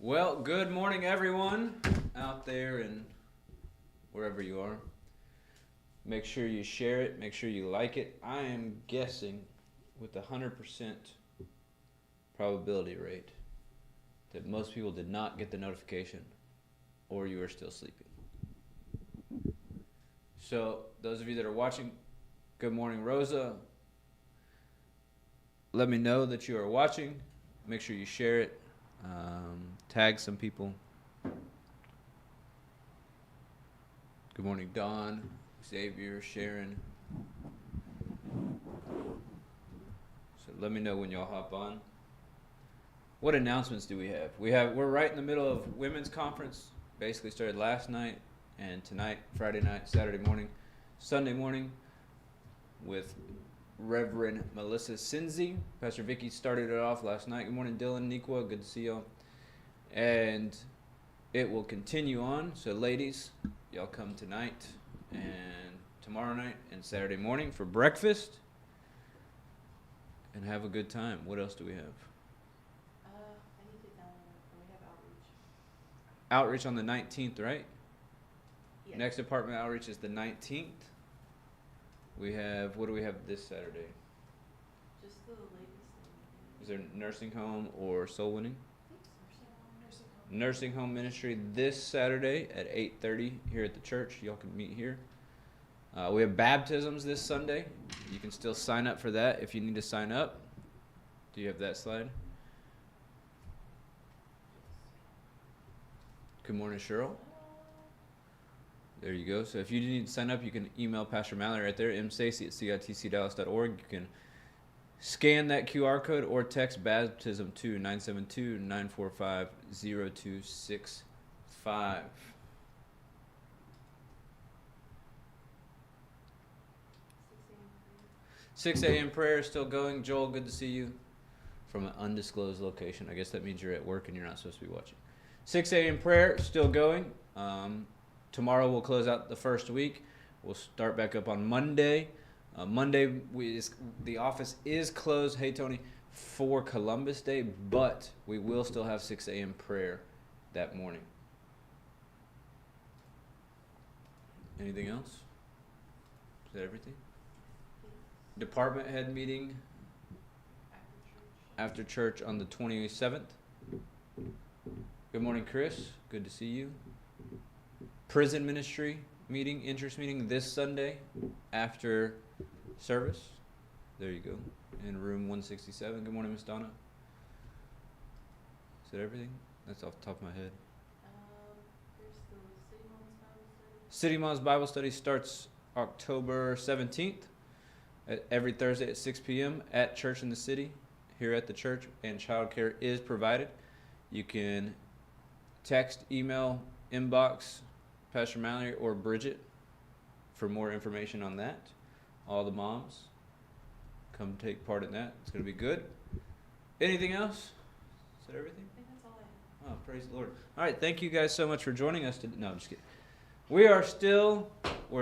Well, good morning, everyone out there and wherever you are. Make sure you share it. Make sure you like it. I am guessing with a 100% probability rate that most people did not get the notification or you are still sleeping. So those of you that are watching, good morning, Rosa. Let me know that you are watching. Make sure you share it. Tag some people. Good morning, Dawn, Xavier, Sharon. So let me know when y'all hop on. What announcements do we have? We're right in the middle of women's conference. Basically started last night and tonight, Friday night, Saturday morning, Sunday morning with Reverend Melissa Sinzi. Pastor Vicky started it off last night. Good morning, Dylan, Nikwa. Good to see y'all. And it will continue on. So ladies, y'all come tonight and tomorrow night and Saturday morning for breakfast and have a good time. What else do we have? I need to download it. We have outreach. Outreach on the 19th, right? Yes. Next department outreach is the 19th. We have, what do we have this Saturday? Just the latest thing. Is there nursing home or soul winning? Nursing home. Nursing home ministry this Saturday at 8:30 here at the church. Y'all can meet here. We have baptisms this Sunday. You can still sign up for that if you need to sign up. Do you have that slide? Good morning, Cheryl. There you go. So if you need to sign up, you can email Pastor Mallory right there, mstacy@citcdallas.org. You can scan that QR code or text baptism to 972-945-0265. 6 a.m. prayer is still going. Joel, good to see you from an undisclosed location. I guess that means you're at work and you're not supposed to be watching. 6 a.m. prayer still going. Tomorrow we'll close out the first week. We'll start back up on Monday. Monday, the office is closed, hey Tony, for Columbus Day, but we will still have 6 a.m. prayer that morning. Anything else? Is that everything? Department head meeting after church on the 27th. Good morning, Chris. Good to see you. Prison ministry meeting, interest meeting this Sunday after service. There you go. In room 167. Good morning, Miss Donna. Is that everything? That's off the top of my head. There's the City Mom's Bible Study. City Mom's Bible Study starts October 17th. Every Thursday at 6 p.m. at Church in the City, here at the church, and childcare is provided. You can text, email, inbox Pastor Mallory or Bridget for more information on that. All the moms, come take part in that. It's going to be good. Anything else? Is that everything? I think that's all I have. Oh, praise the Lord. All right, thank you guys so much for joining us today. No, I'm just kidding. We're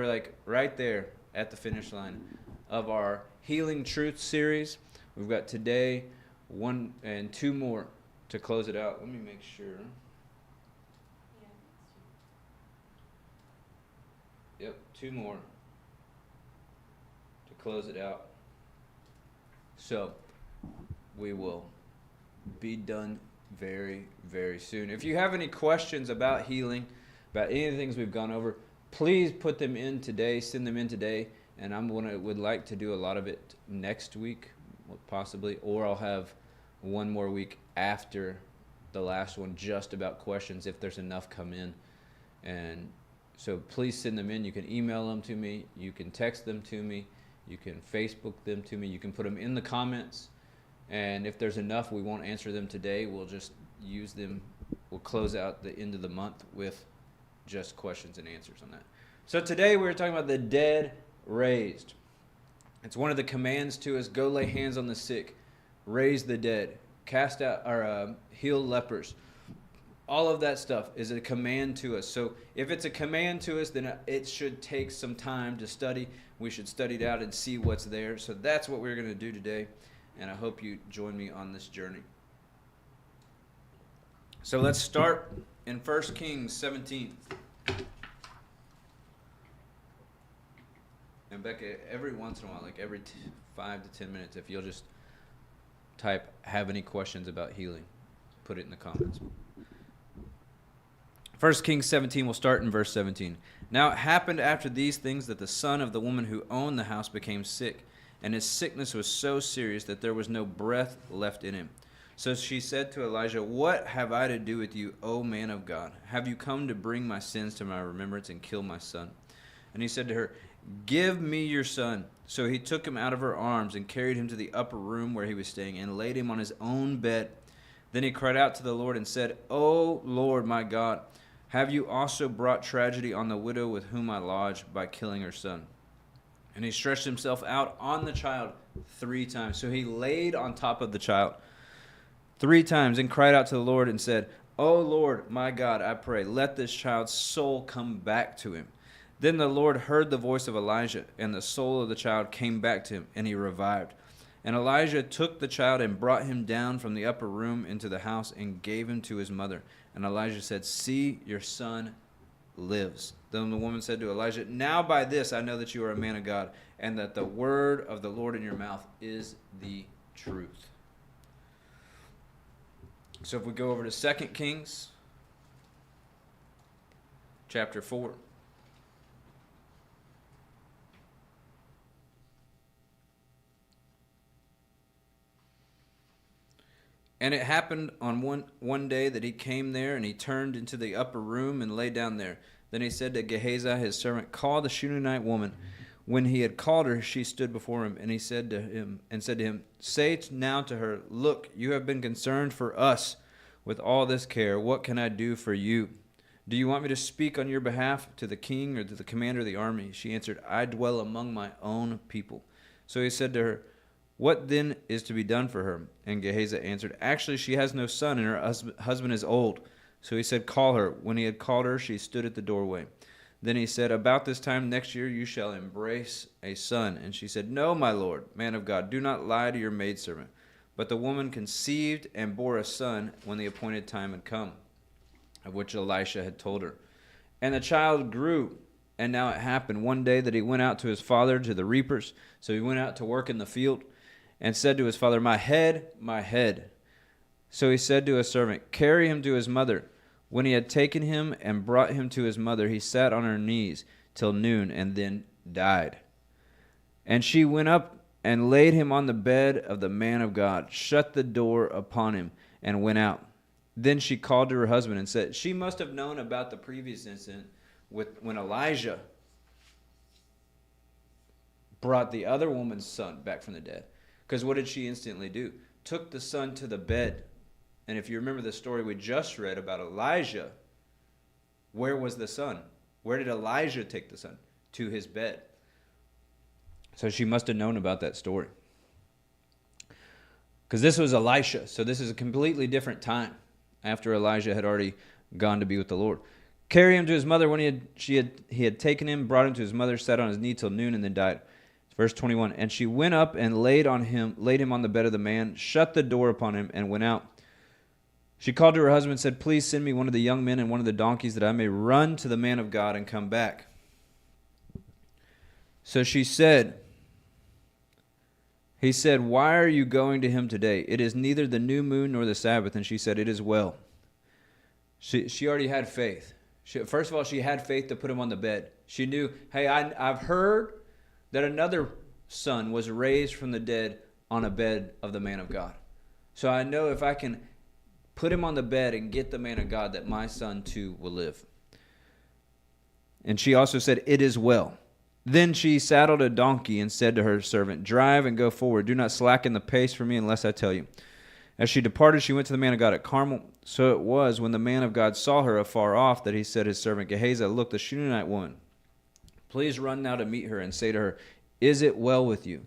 like right there at the finish line of our Healing Truth series. We've got today 1 and 2 more to close it out. Let me make sure. Yeah, Yep, 2 more to close it out. So, we will be done very, very soon. If you have any questions about healing, about any of the things we've gone over, please put them in today, send them in today, and would like to do a lot of it next week, possibly, or I'll have one more week after the last one just about questions if there's enough come in. And so please send them in. You can email them to me, you can text them to me, you can Facebook them to me, you can put them in the comments, and if there's enough, we won't answer them today. We'll just use them. We'll close out the end of the month with just questions and answers on that. So today we're talking about the dead raised. It's one of the commands to us: go lay hands on the sick, raise the dead, cast out or heal lepers. All of that stuff is a command to us. So if it's a command to us, then it should take some time to study. We should study it out and see what's there. So that's what we're going to do today, and I hope you join me on this journey. So let's start in 1 Kings 17. And Becca, every once in a while, like every 5 to 10 minutes, if you'll just type, have any questions about healing, put it in the comments. 1 Kings 17, we'll start in verse 17. Now it happened after these things that the son of the woman who owned the house became sick, and his sickness was so serious that there was no breath left in him. So she said to Elijah, "What have I to do with you, O man of God? Have you come to bring my sins to my remembrance and kill my son?" And he said to her, "Give me your son." So he took him out of her arms and carried him to the upper room where he was staying and laid him on his own bed. Then he cried out to the Lord and said, "O Lord my God, have you also brought tragedy on the widow with whom I lodged by killing her son?" And he stretched himself out on the child 3 times. So he laid on top of the child 3 times and cried out to the Lord and said, "O Lord, my God, I pray, let this child's soul come back to him." Then the Lord heard the voice of Elijah, and the soul of the child came back to him, and he revived. And Elijah took the child and brought him down from the upper room into the house and gave him to his mother. And Elijah said, "See, your son lives." Then the woman said to Elijah, "Now by this I know that you are a man of God, and that the word of the Lord in your mouth is the truth." So if we go over to 2 Kings chapter 4. And it happened on one day that he came there, and he turned into the upper room and lay down there. Then he said to Gehazi his servant, "Call the Shunammite woman." When he had called her, she stood before him, and he said to him, "Say now to her, look, you have been concerned for us with all this care. What can I do for you? Do you want me to speak on your behalf to the king or to the commander of the army?" She answered, "I dwell among my own people." So he said to her, "What then is to be done for her?" And Gehazi answered, "Actually, she has no son, and her husband is old." So he said, "Call her." When he had called her, she stood at the doorway. Then he said, "About this time next year you shall embrace a son." And she said, "No, my lord, man of God, do not lie to your maidservant." But the woman conceived and bore a son when the appointed time had come, of which Elisha had told her. And the child grew. And now it happened one day that he went out to his father to the reapers. So he went out to work in the field and said to his father, "My head, my head." So he said to his servant, "Carry him to his mother." When he had taken him and brought him to his mother, he sat on her knees till noon and then died. And she went up and laid him on the bed of the man of God, shut the door upon him, and went out. Then she called to her husband and said, she must have known about the previous incident when Elijah brought the other woman's son back from the dead. Because what did she instantly do? Took the son to the bed. And if you remember the story we just read about Elijah, where was the son? Where did Elijah take the son? To his bed. So she must have known about that story. Because this was Elisha, so this is a completely different time after Elijah had already gone to be with the Lord. Carry him to his mother. When he had taken him, brought him to his mother, sat on his knee till noon, and then died. Verse 21, and she went up and laid him on the bed of the man, shut the door upon him, and went out. She called to her husband and said, "Please send me one of the young men and one of the donkeys that I may run to the man of God and come back." So he said, "Why are you going to him today? It is neither the new moon nor the Sabbath." And she said, "It is well." She already had faith. First of all, she had faith to put him on the bed. She knew, hey, I've heard that another son was raised from the dead on a bed of the man of God. So I know if I can put him on the bed and get the man of God, that my son too will live. And she also said, "It is well." Then she saddled a donkey and said to her servant, "Drive and go forward. Do not slacken the pace for me unless I tell you." As she departed, she went to the man of God at Carmel. So it was when the man of God saw her afar off that he said to his servant Gehazi, "Look, the Shunammite woman. Please run now to meet her and say to her, 'Is it well with you?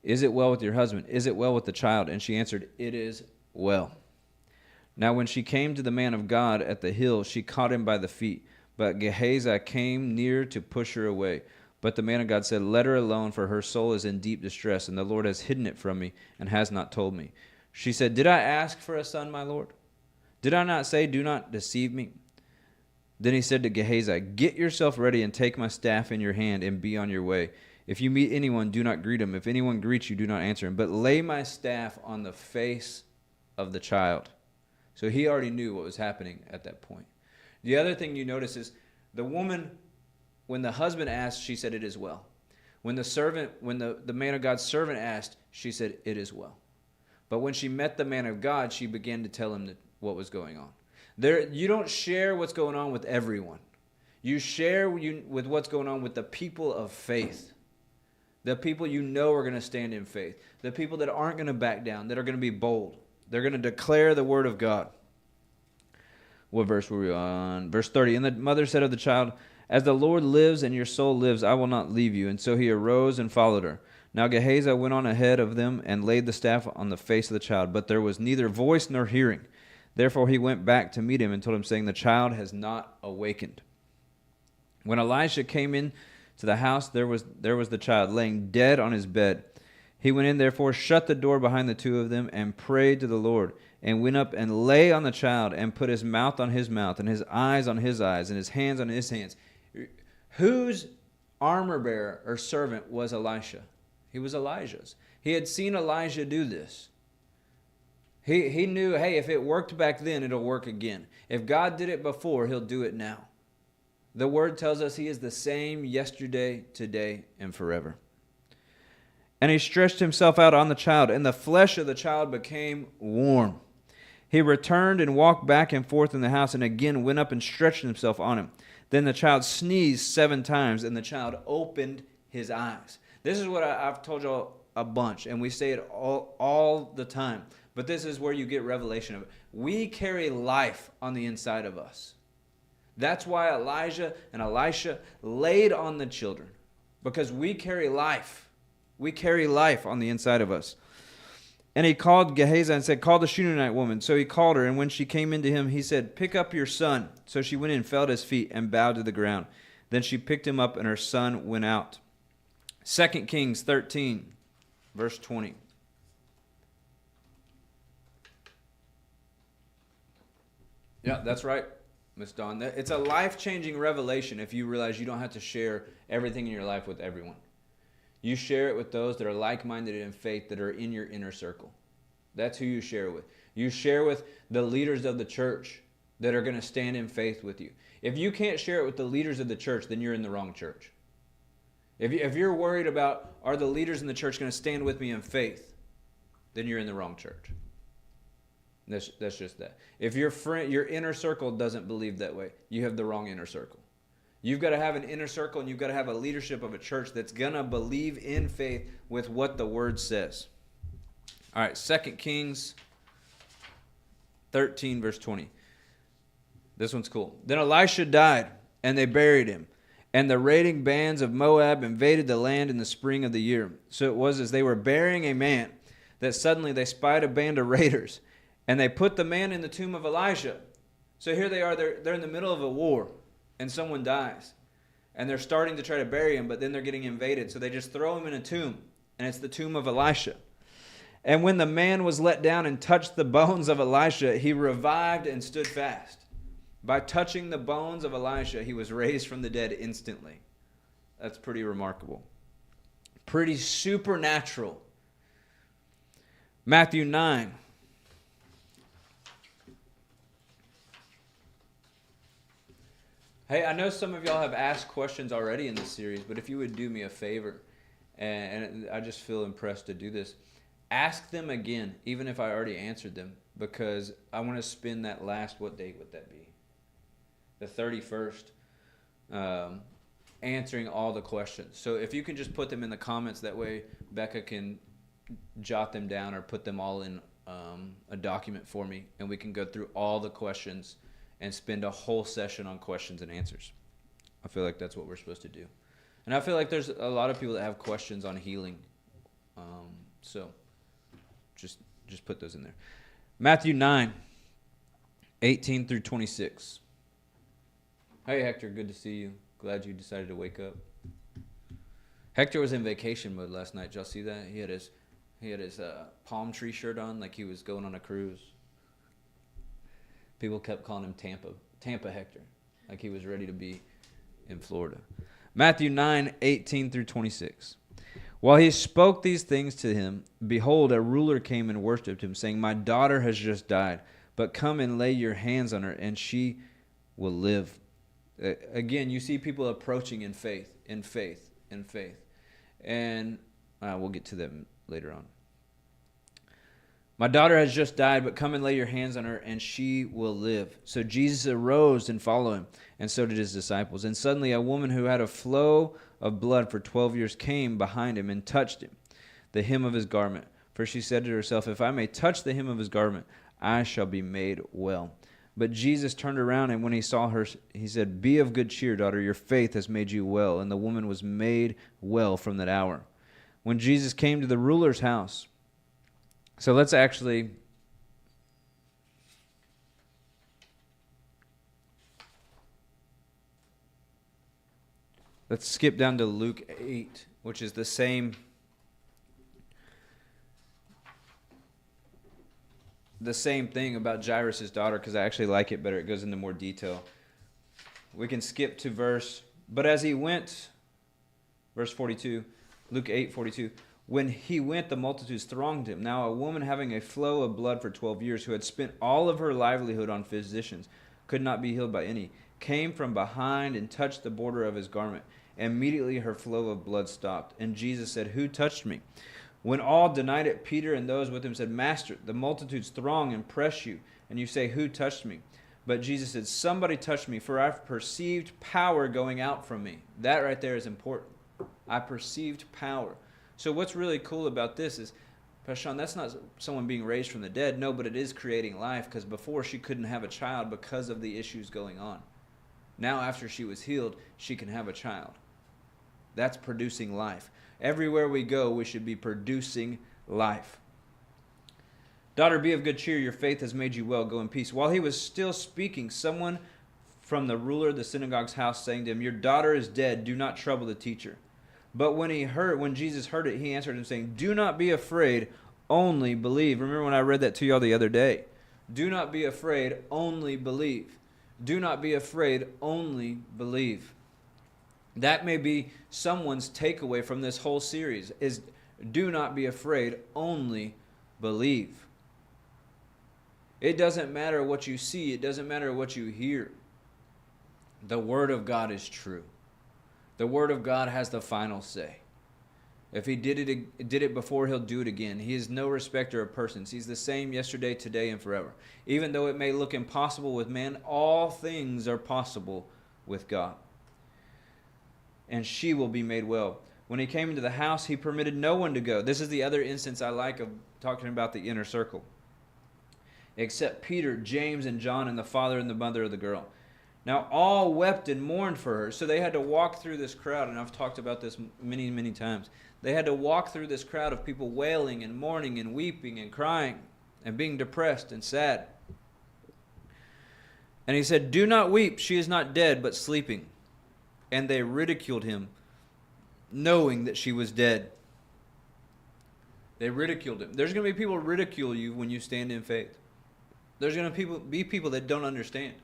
Is it well with your husband? Is it well with the child?' And she answered, 'It is well.' Now when she came to the man of God at the hill, she caught him by the feet. But Gehazi came near to push her away. But the man of God said, 'Let her alone, for her soul is in deep distress, and the Lord has hidden it from me and has not told me.' She said, 'Did I ask for a son, my Lord?' Did I not say, do not deceive me? Then he said to Gehazi, get yourself ready and take my staff in your hand and be on your way. If you meet anyone, do not greet him. If anyone greets you, do not answer him. But lay my staff on the face of the child. So he already knew what was happening at that point. The other thing you notice is the woman, when the husband asked, she said, it is well. When the man of God's servant asked, she said, it is well. But when she met the man of God, she began to tell him what was going on. You don't share what's going on with everyone. You share with what's going on with the people of faith. The people you know are going to stand in faith. The people that aren't going to back down, that are going to be bold. They're going to declare the word of God. What verse were we on? Verse 30. And the mother said of the child, as the Lord lives and your soul lives, I will not leave you. And so he arose and followed her. Now Gehazi went on ahead of them and laid the staff on the face of the child, but there was neither voice nor hearing. Therefore he went back to meet him and told him, saying, the child has not awakened. When Elisha came in to the house, there was the child laying dead on his bed. He went in, therefore, shut the door behind the two of them, and prayed to the Lord, and went up and lay on the child, and put his mouth on his mouth, and his eyes on his eyes, and his hands on his hands. Whose armor bearer or servant was Elisha? He was Elijah's. He had seen Elijah do this. He knew, hey, if it worked back then, it'll work again. If God did it before, he'll do it now. The word tells us he is the same yesterday, today, and forever. And he stretched himself out on the child, and the flesh of the child became warm. He returned and walked back and forth in the house, and again went up and stretched himself on him. Then the child sneezed 7 times, and the child opened his eyes. This is what I've told you all a bunch, and we say it all the time. But this is where you get revelation of it. We carry life on the inside of us. That's why Elijah and Elisha laid on the children, because we carry life. We carry life on the inside of us. And he called Gehazi and said, call the Shunammite woman. So he called her, and when she came into him, he said, pick up your son. So she went in, fell at his feet, and bowed to the ground. Then she picked him up, and her son went out. 2 Kings 13, verse 20. Yeah, that's right, Miss Dawn. It's a life-changing revelation if you realize you don't have to share everything in your life with everyone. You share it with those that are like-minded in faith, that are in your inner circle. That's who you share with. You share with the leaders of the church that are going to stand in faith with you. If you can't share it with the leaders of the church, then you're in the wrong church. If you're worried about, are the leaders in the church going to stand with me in faith, then you're in the wrong church. That's just that. If your inner circle doesn't believe that way, you have the wrong inner circle. You've got to have an inner circle, and you've got to have a leadership of a church that's going to believe in faith with what the word says. All right, 2 Kings 13, verse 20. This one's cool. Then Elisha died, and they buried him. And the raiding bands of Moab invaded the land in the spring of the year. So it was as they were burying a man that suddenly they spied a band of raiders. And they put the man in the tomb of Elijah. So here they are, they're in the middle of a war, and someone dies. And they're starting to try to bury him, but then they're getting invaded. So they just throw him in a tomb, and it's the tomb of Elisha. And when the man was let down and touched the bones of Elisha, he revived and stood fast. By touching the bones of Elisha, he was raised from the dead instantly. That's pretty remarkable. Pretty supernatural. Matthew 9. Hey, I know some of y'all have asked questions already in this series, but if you would do me a favor, and I just feel impressed to do this, ask them again, even if I already answered them, because I want to spend that last, what date would that be? The 31st, answering all the questions. So if you can just put them in the comments, that way Becca can jot them down or put them all in a document for me, and we can go through all the questions and spend a whole session on questions and answers. I feel like that's what we're supposed to do. And I feel like there's a lot of people that have questions on healing. So just put those in there. Matthew 9, 18 through 26. Hey, Hector, good to see you. Glad you decided to wake up. Hector was in vacation mode last night. Did y'all see that? He had his palm tree shirt on like he was going on a cruise. People kept calling him Tampa Hector, like he was ready to be in Florida. Matthew 9:18-26. While he spoke these things to him, behold, a ruler came and worshipped him, saying, My daughter has just died, but come and lay your hands on her, and she will live. Again, you see people approaching in faith. And we'll get to them later on. My daughter has just died, but come and lay your hands on her, and she will live. So Jesus arose and followed him, and so did his disciples. And suddenly a woman who had a flow of blood for 12 years came behind him and touched him, the hem of his garment. For she said to herself, If I may touch the hem of his garment, I shall be made well. But Jesus turned around, and when he saw her, he said, Be of good cheer, daughter, your faith has made you well. And the woman was made well from that hour. When Jesus came to the ruler's house, so let's skip down to Luke 8, which is the same thing about Jairus' daughter, because I actually like it better. It goes into more detail. We can skip to but as he went, verse 42, Luke 8:42. When he went, the multitudes thronged him. Now a woman having a flow of blood for 12 years, who had spent all of her livelihood on physicians, could not be healed by any, came from behind and touched the border of his garment. Immediately her flow of blood stopped. And Jesus said, Who touched me? When all denied it, Peter and those with him said, Master, the multitudes throng and press you, and you say, Who touched me? But Jesus said, Somebody touched me, for I've perceived power going out from me. That right there is important. I perceived power. So what's really cool about this is, Pastor Sean, that's not someone being raised from the dead. No, but it is creating life, because before she couldn't have a child because of the issues going on. Now after she was healed, she can have a child. That's producing life. Everywhere we go, we should be producing life. Daughter, be of good cheer. Your faith has made you well. Go in peace. While he was still speaking, someone from the ruler of the synagogue's house saying to him, Your daughter is dead. Do not trouble the teacher. But when Jesus heard it, he answered him saying, Do not be afraid, only believe. Remember when I read that to y'all the other day? Do not be afraid, only believe. Do not be afraid, only believe. That may be someone's takeaway from this whole series, is do not be afraid, only believe. It doesn't matter what you see. It doesn't matter what you hear. The Word of God is true. The Word of God has the final say. If he did it before, he'll do it again. He is no respecter of persons. He's the same yesterday, today, and forever. Even though it may look impossible with man, all things are possible with God. And she will be made well. When he came into the house, he permitted no one to go. This is the other instance I like of talking about the inner circle. Except Peter, James, and John, and the father and the mother of the girl. Now all wept and mourned for her. So they had to walk through this crowd, and I've talked about this many, many times. They had to walk through this crowd of people wailing and mourning and weeping and crying and being depressed and sad. And he said, Do not weep, she is not dead, but sleeping. And they ridiculed him, knowing that she was dead. They ridiculed him. There's going to be people ridicule you when you stand in faith. There's going to be people that don't understand,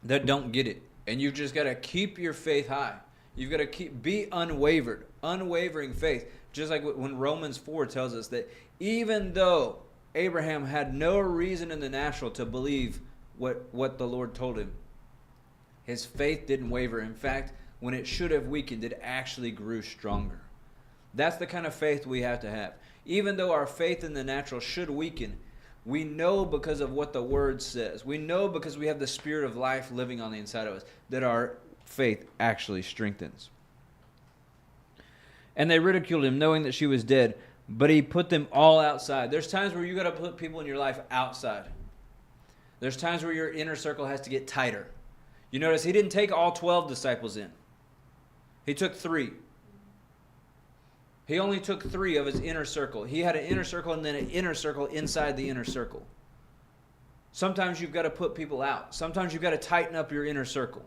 that don't get it. And you've just got to keep your faith high. You've got to be unwavering faith. Just like when Romans 4 tells us that even though Abraham had no reason in the natural to believe what the Lord told him, his faith didn't waver. In fact, when it should have weakened, it actually grew stronger. That's the kind of faith we have to have. Even though our faith in the natural should weaken, we know because of what the Word says. We know because we have the Spirit of life living on the inside of us that our faith actually strengthens. And they ridiculed him, knowing that she was dead, but he put them all outside. There's times where you got to put people in your life outside. There's times where your inner circle has to get tighter. You notice he didn't take all 12 disciples in. He took 3. He only took 3 of his inner circle. He had an inner circle and then an inner circle inside the inner circle. Sometimes you've got to put people out. Sometimes you've got to tighten up your inner circle.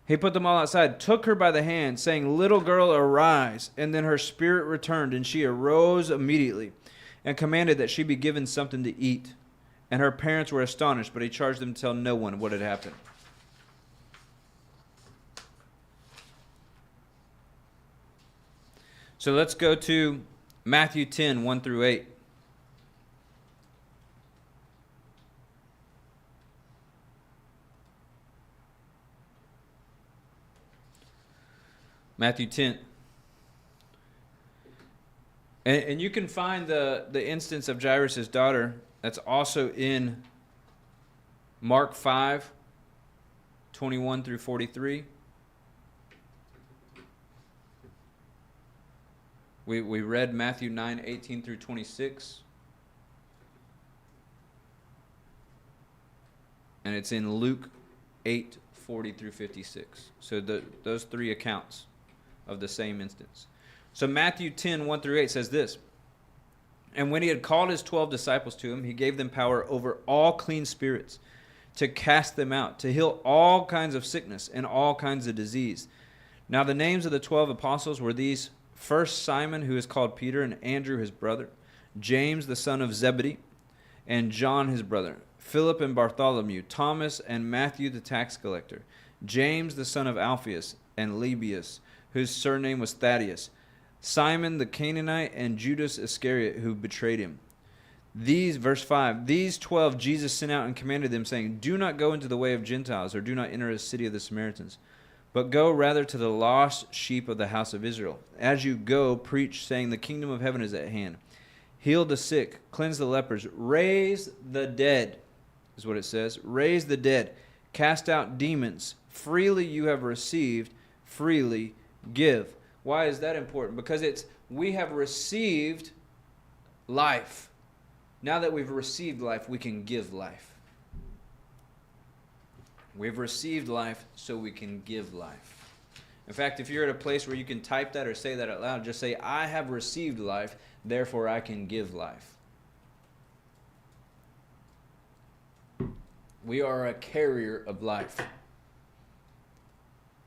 He put them all outside, took her by the hand, saying, Little girl, arise. And then her spirit returned, and she arose immediately. and commanded that she be given something to eat. And her parents were astonished, but he charged them to tell no one what had happened. So let's go to Matthew 10, 1 through 8. Matthew 10. And you can find the instance of Jairus' daughter. That's also in Mark 5, 21 through 43. We read Matthew 9, 18 through 26. And it's in Luke 8, 40 through 56. So those three accounts of the same instance. So Matthew 10, 1 through 8 says this. And when he had called his 12 disciples to him, he gave them power over all clean spirits to cast them out, to heal all kinds of sickness and all kinds of disease. Now the names of the 12 apostles were these: first Simon, who is called Peter, and Andrew his brother, James the son of Zebedee, and John his brother, Philip and Bartholomew, Thomas and Matthew the tax collector, James the son of Alphaeus, and Lebbaeus, whose surname was Thaddeus, Simon the Canaanite, and Judas Iscariot, who betrayed him. These, verse 5, these 12 Jesus sent out and commanded them, saying, do not go into the way of Gentiles, or do not enter a city of the Samaritans, but go rather to the lost sheep of the house of Israel. As you go, preach, saying, the kingdom of heaven is at hand. Heal the sick, cleanse the lepers, raise the dead, is what it says. Raise the dead, cast out demons. Freely you have received, freely give. Why is that important? Because we have received life. Now that we've received life, we can give life. We've received life, so we can give life. In fact, if you're at a place where you can type that or say that out loud, just say, I have received life, therefore I can give life. We are a carrier of life.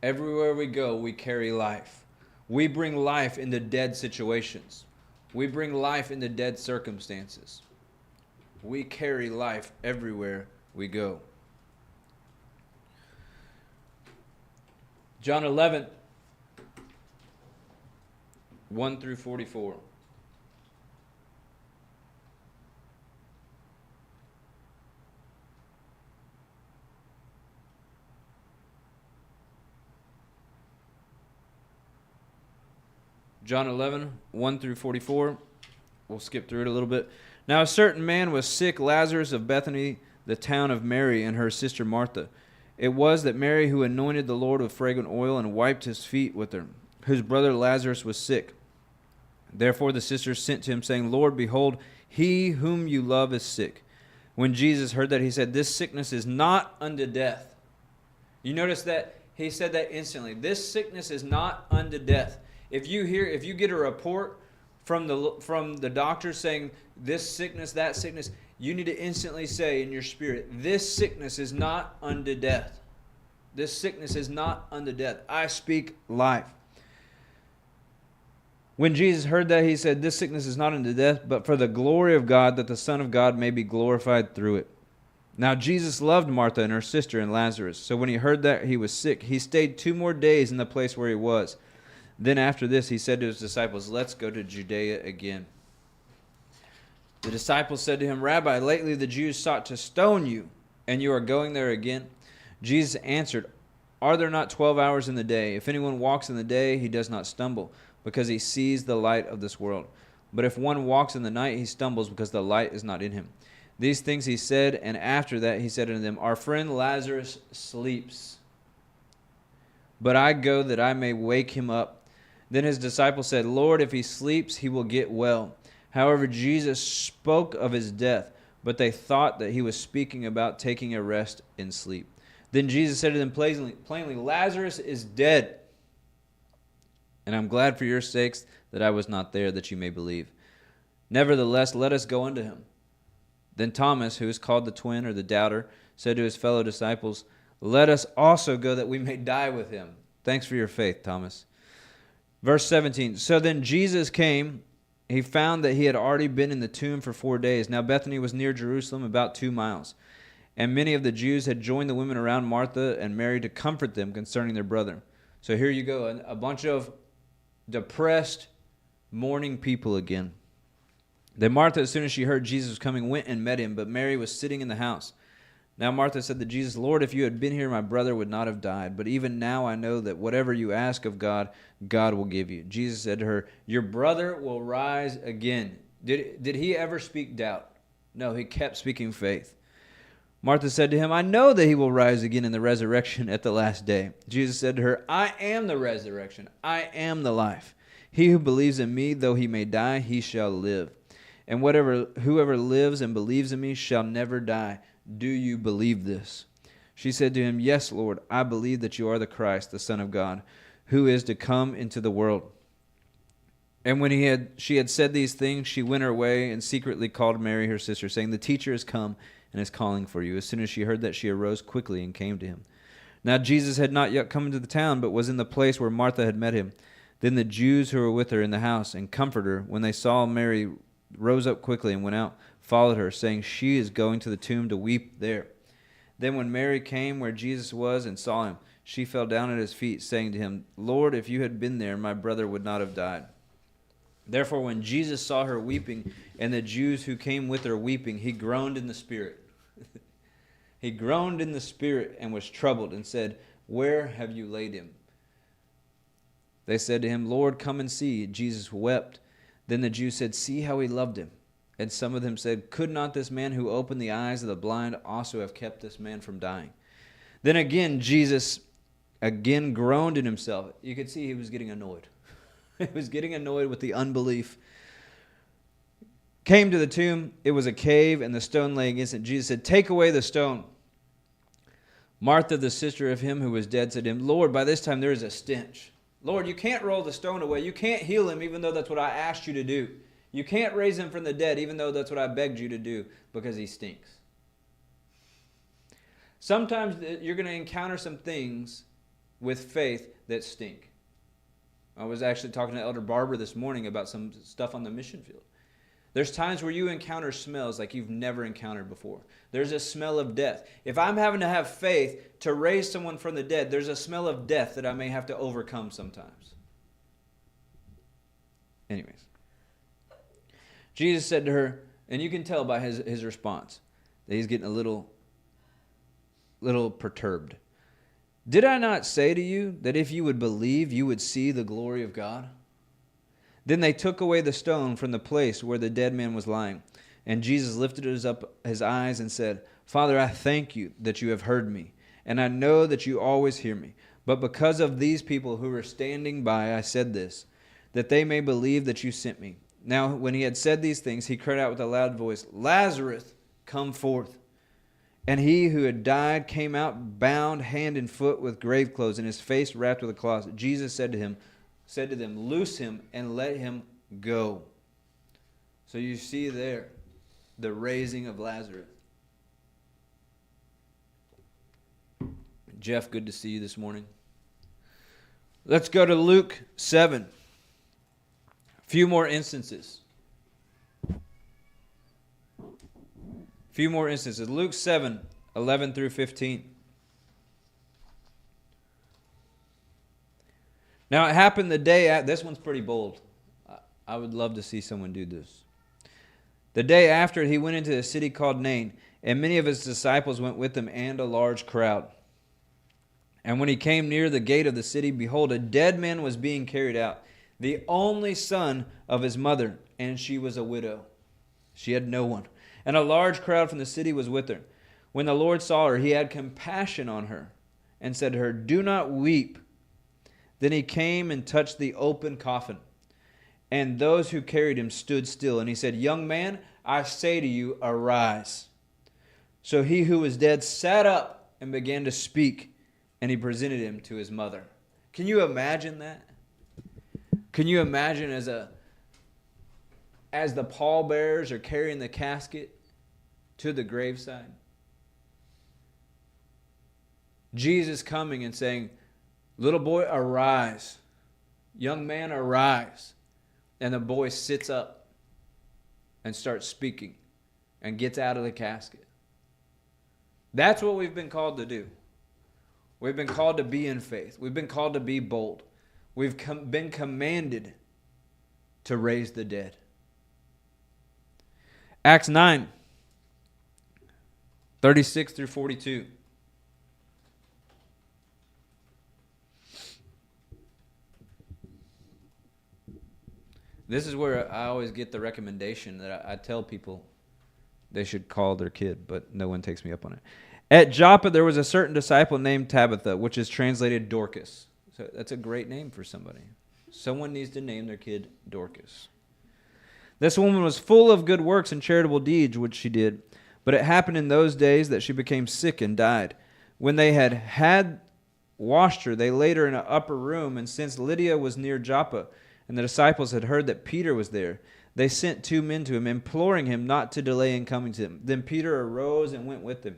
Everywhere we go, we carry life. We bring life into dead situations. We bring life into dead circumstances. We carry life everywhere we go. John 11, 1 through 44. John 11, 1 through 44. We'll skip through it a little bit. Now a certain man was sick, Lazarus of Bethany, the town of Mary, and her sister Martha. It was that Mary who anointed the Lord with fragrant oil and wiped his feet with her, whose brother Lazarus was sick. Therefore the sisters sent to him, saying, Lord, behold, he whom you love is sick. When Jesus heard that, he said, this sickness is not unto death. You notice that he said that instantly. This sickness is not unto death. If you get a report from the doctor saying this sickness, that sickness, you need to instantly say in your spirit, this sickness is not unto death. This sickness is not unto death. I speak life. When Jesus heard that, he said, this sickness is not unto death, but for the glory of God, that the Son of God may be glorified through it. Now Jesus loved Martha and her sister and Lazarus. So when he heard that he was sick, he stayed 2 more days in the place where he was. Then after this, he said to his disciples, let's go to Judea again. The disciples said to him, Rabbi, lately the Jews sought to stone you, and you are going there again? Jesus answered, are there not 12 hours in the day? If anyone walks in the day, he does not stumble, because he sees the light of this world. But if one walks in the night, he stumbles, because the light is not in him. These things he said, and after that he said unto them, our friend Lazarus sleeps, but I go that I may wake him up. Then his disciples said, Lord, if he sleeps, he will get well. However, Jesus spoke of his death, but they thought that he was speaking about taking a rest in sleep. Then Jesus said to them plainly, Lazarus is dead, and I'm glad for your sakes that I was not there, that you may believe. Nevertheless, let us go unto him. Then Thomas, who is called the twin, or the doubter, said to his fellow disciples, let us also go that we may die with him. Thanks for your faith, Thomas. Verse 17, so then Jesus came he found that he had already been in the tomb for 4 days. Now Bethany was near Jerusalem, about 2 miles. And many of the Jews had joined the women around Martha and Mary to comfort them concerning their brother. So here you go, a bunch of depressed, mourning people again. Then Martha, as soon as she heard Jesus was coming, went and met him, but Mary was sitting in the house. Now Martha said to Jesus, Lord, if you had been here, my brother would not have died. But even now I know that whatever you ask of God, God will give you. Jesus said to her, your brother will rise again. Did he ever speak doubt? No, he kept speaking faith. Martha said to him, I know that he will rise again in the resurrection at the last day. Jesus said to her, I am the resurrection. I am the life. He who believes in me, though he may die, he shall live. And whoever lives and believes in me shall never die. Do you believe this? She said to him, yes, Lord, I believe that you are the Christ, the Son of God, who is to come into the world. And when she had said these things, she went her way and secretly called Mary, her sister, saying, the teacher is come and is calling for you. As soon as she heard that, she arose quickly and came to him. Now Jesus had not yet come into the town, but was in the place where Martha had met him. Then the Jews who were with her in the house and comforted her, when they saw Mary, rose up quickly and went out, followed her, saying, she is going to the tomb to weep there. Then when Mary came where Jesus was and saw him, she fell down at his feet, saying to him, Lord, if you had been there, my brother would not have died. Therefore, when Jesus saw her weeping, and the Jews who came with her weeping, he groaned in the spirit. He groaned in the spirit and was troubled, and said, where have you laid him? They said to him, Lord, come and see. Jesus wept. Then the Jews said, see how he loved him. And some of them said, could not this man who opened the eyes of the blind also have kept this man from dying? Then again, Jesus groaned in himself. You could see he was getting annoyed. He was getting annoyed with the unbelief. Came to the tomb. It was a cave, and the stone lay against it. Jesus said, take away the stone. Martha, the sister of him who was dead, said to him, Lord, by this time there is a stench. Lord, you can't roll the stone away. You can't heal him, even though that's what I asked you to do. You can't raise him from the dead, even though that's what I begged you to do, because he stinks. Sometimes you're going to encounter some things with faith that stink. I was actually talking to Elder Barber this morning about some stuff on the mission field. There's times where you encounter smells like you've never encountered before. There's a smell of death. If I'm having to have faith to raise someone from the dead, there's a smell of death that I may have to overcome sometimes. Anyways. Jesus said to her, and you can tell by his response that he's getting a little perturbed. Did I not say to you that if you would believe, you would see the glory of God? Then they took away the stone from the place where the dead man was lying. And Jesus lifted his eyes and said, Father, I thank you that you have heard me, and I know that you always hear me. But because of these people who were standing by, I said this, that they may believe that you sent me. Now, when he had said these things, he cried out with a loud voice, Lazarus, come forth. And he who had died came out, bound hand and foot with grave clothes, and his face wrapped with a cloth. Jesus said to them, loose him and let him go. So you see there the raising of Lazarus. Jeff, good to see you this morning. Let's go to Luke 7. A few more instances. Luke 7, 11 through 15. Now it happened the day this one's pretty bold. I would love to see someone do this. The day after, he went into a city called Nain, and many of his disciples went with him, and a large crowd. And when he came near the gate of the city, behold, a dead man was being carried out, the only son of his mother, and she was a widow. She had no one. And a large crowd from the city was with her. When the Lord saw her, he had compassion on her, and said to her, do not weep. Then he came and touched the open coffin. And those who carried him stood still. And he said, young man, I say to you, arise. So he who was dead sat up and began to speak. And he presented him to his mother. Can you imagine that? Can you imagine as the pallbearers are carrying the casket to the graveside, Jesus coming and saying, little boy, arise. Young man, arise. And the boy sits up. and starts speaking and gets out of the casket. That's what we've been called to do. We've been called to be in faith. We've been called to be bold. We've been commanded to raise the dead. Acts 9, 36 through 42. This is where I always get the recommendation that I tell people they should call their kid, but no one takes me up on it. At Joppa, there was a certain disciple named Tabitha, which is translated Dorcas. So that's a great name for somebody. Someone needs to name their kid Dorcas. This woman was full of good works and charitable deeds, which she did. But it happened in those days that she became sick and died. When they had washed her, they laid her in an upper room. And since Lydia was near Joppa, and the disciples had heard that Peter was there, they sent 2 men to him, imploring him not to delay in coming to them. Then Peter arose and went with them.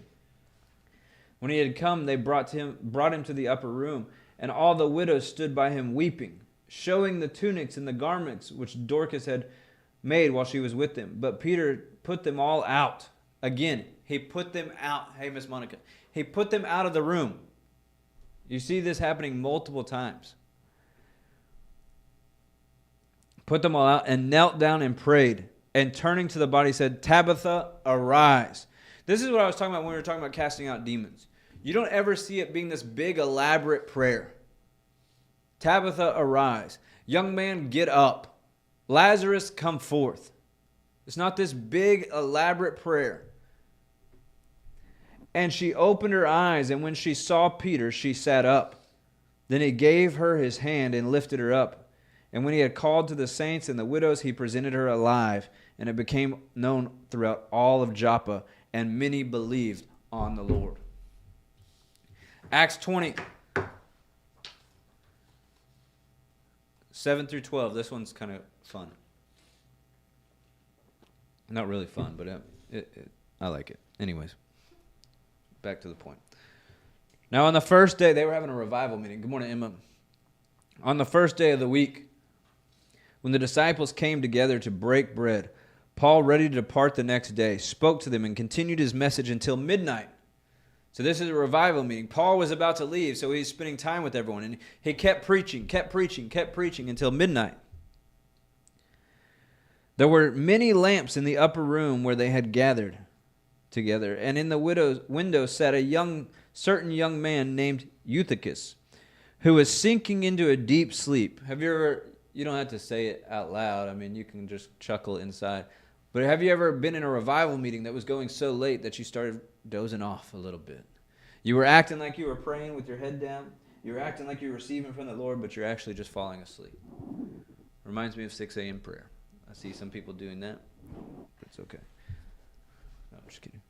When he had come, they brought him to the upper room, and all the widows stood by him weeping, showing the tunics and the garments which Dorcas had made while she was with them. But Peter put them all out. Again, he put them out. Hey, Miss Monica. He put them out of the room. You see this happening multiple times. Put them all out and knelt down and prayed. And turning to the body said, Tabitha, arise. This is what I was talking about when we were talking about casting out demons. You don't ever see it being this big elaborate prayer. Tabitha, arise. Young man, get up. Lazarus, come forth. It's not this big elaborate prayer. And she opened her eyes, and when she saw Peter, she sat up. Then he gave her his hand and lifted her up. And when he had called to the saints and the widows, he presented her alive. And it became known throughout all of Joppa, and many believed on the Lord. Acts 20, 7 through 12. This one's kind of fun. Not really fun, but I like it. Anyways, back to the point. Now on the first day, they were having a revival meeting. Good morning, Emma. On the first day of the week, when the disciples came together to break bread, Paul, ready to depart the next day, spoke to them and continued his message until midnight. So this is a revival meeting. Paul was about to leave, so he's spending time with everyone. And he kept preaching until midnight. There were many lamps in the upper room where they had gathered together. And in the window sat a certain young man named Eutychus, who was sinking into a deep sleep. Have you ever, you don't have to say it out loud. I mean, you can just chuckle inside. But have you ever been in a revival meeting that was going so late that you started dozing off a little bit? You were acting like you were praying with your head down. You were acting like you were receiving from the Lord, but you're actually just falling asleep. Reminds me of 6 a.m. prayer. I see some people doing that. It's okay. No, I'm just kidding.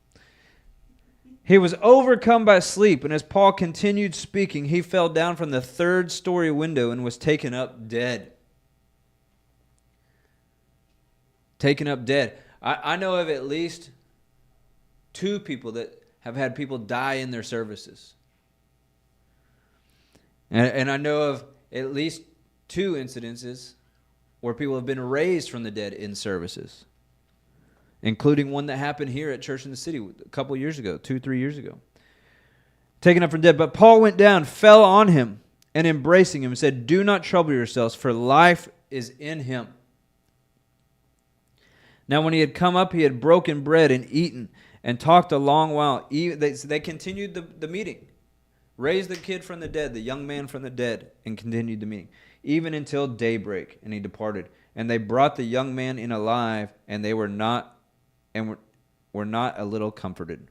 He was overcome by sleep, and as Paul continued speaking, he fell down from the 3rd-story window and was taken up dead. Taken up dead. I know of at least 2 people that have had people die in their services. And I know of at least 2 incidences where people have been raised from the dead in services, including one that happened here at Church in the City a couple years ago, 2-3 years ago. Taken up from dead. But Paul went down, fell on him, and embracing him said, "Do not trouble yourselves, for life is in him." Now when he had come up, he had broken bread and eaten and talked a long while. They continued the meeting. Raised the kid from the dead, the young man from the dead, and continued the meeting, even until daybreak, and he departed. And they brought the young man in alive, and they were not a little comforted.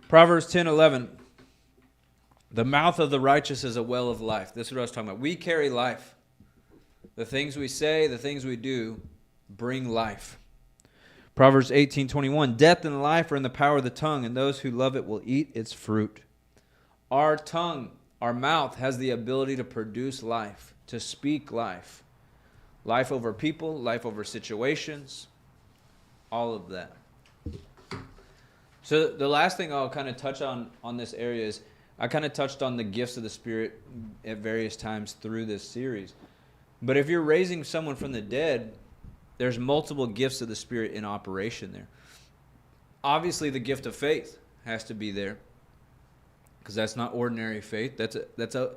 Proverbs 10:11. The mouth of the righteous is a well of life. This is what I was talking about. We carry life. The things we say, the things we do, bring life. Proverbs 18:21. Death and life are in the power of the tongue, and those who love it will eat its fruit. Our tongue, our mouth, has the ability to produce life, to speak life. Life over people, life over situations, all of that. So the last thing I'll kind of touch on this area is I kind of touched on the gifts of the Spirit at various times through this series. But if you're raising someone from the dead, there's multiple gifts of the Spirit in operation there. Obviously, the gift of faith has to be there, because that's not ordinary faith. That's a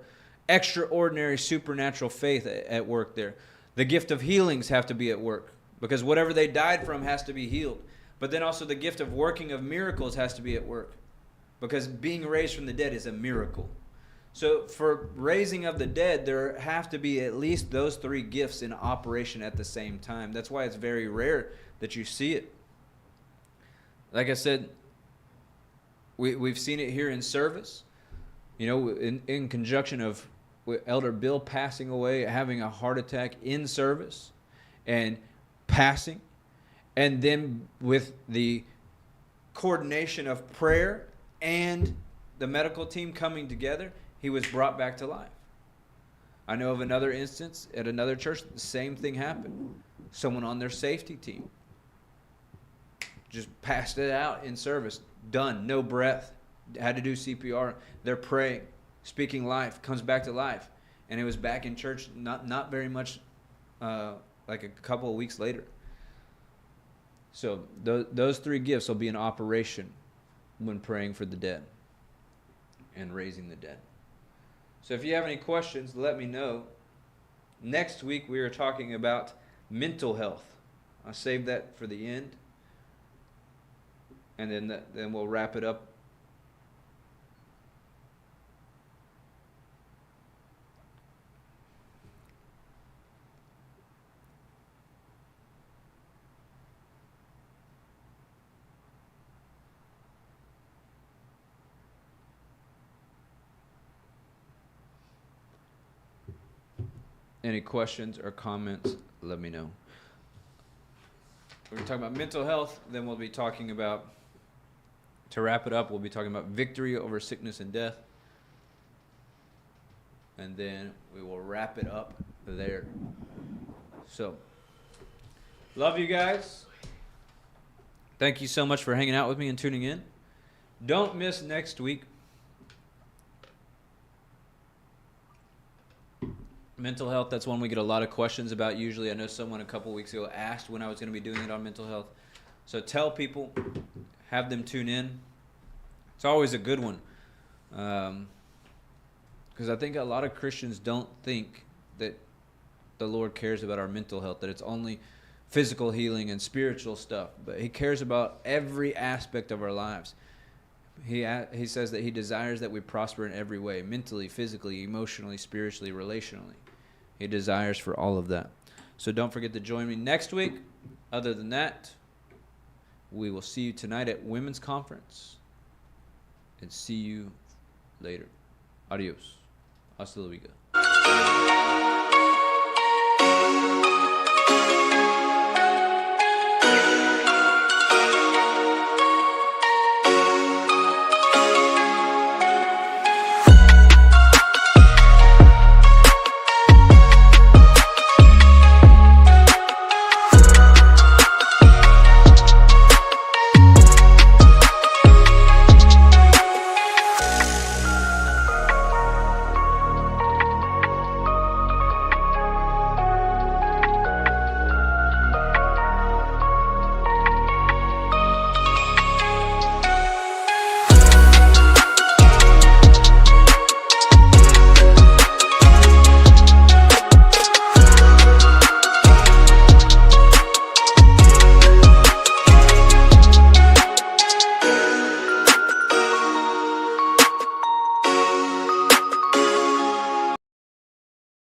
extraordinary supernatural faith at work there. The gift of healings have to be at work, because whatever they died from has to be healed. But then also the gift of working of miracles has to be at work, because being raised from the dead is a miracle. So for raising of the dead, there have to be at least those three gifts in operation at the same time. That's why it's very rare that you see it. Like I said, we've seen it here in service, in conjunction of Elder Bill passing away, having a heart attack in service and passing. And then with the coordination of prayer and the medical team coming together, he was brought back to life. I know of another instance at another church, the same thing happened. Someone on their safety team just passed it out in service. Done. No breath. Had to do CPR. They're praying, speaking life, comes back to life. And it was back in church not very much, like a couple of weeks later. So those three gifts will be in operation when praying for the dead and raising the dead. So if you have any questions, let me know. Next week we are talking about mental health. I'll save that for the end. And then we'll wrap it up. Any questions or comments, let me know. We're going to talk about mental health, then we'll be talking about, to wrap it up, we'll be talking about victory over sickness and death. And then we will wrap it up there. So, love you guys. Thank you so much for hanging out with me and tuning in. Don't miss next week. Mental health, that's one we get a lot of questions about usually. I know someone a couple weeks ago asked when I was going to be doing it on mental health. So tell people, have them tune in. It's always a good one. Because I think a lot of Christians don't think that the Lord cares about our mental health, that it's only physical healing and spiritual stuff. But he cares about every aspect of our lives. He says that he desires that we prosper in every way, mentally, physically, emotionally, spiritually, relationally. He desires for all of that. So don't forget to join me next week. Other than that, we will see you tonight at Women's Conference. And see you later. Adios. Hasta luego.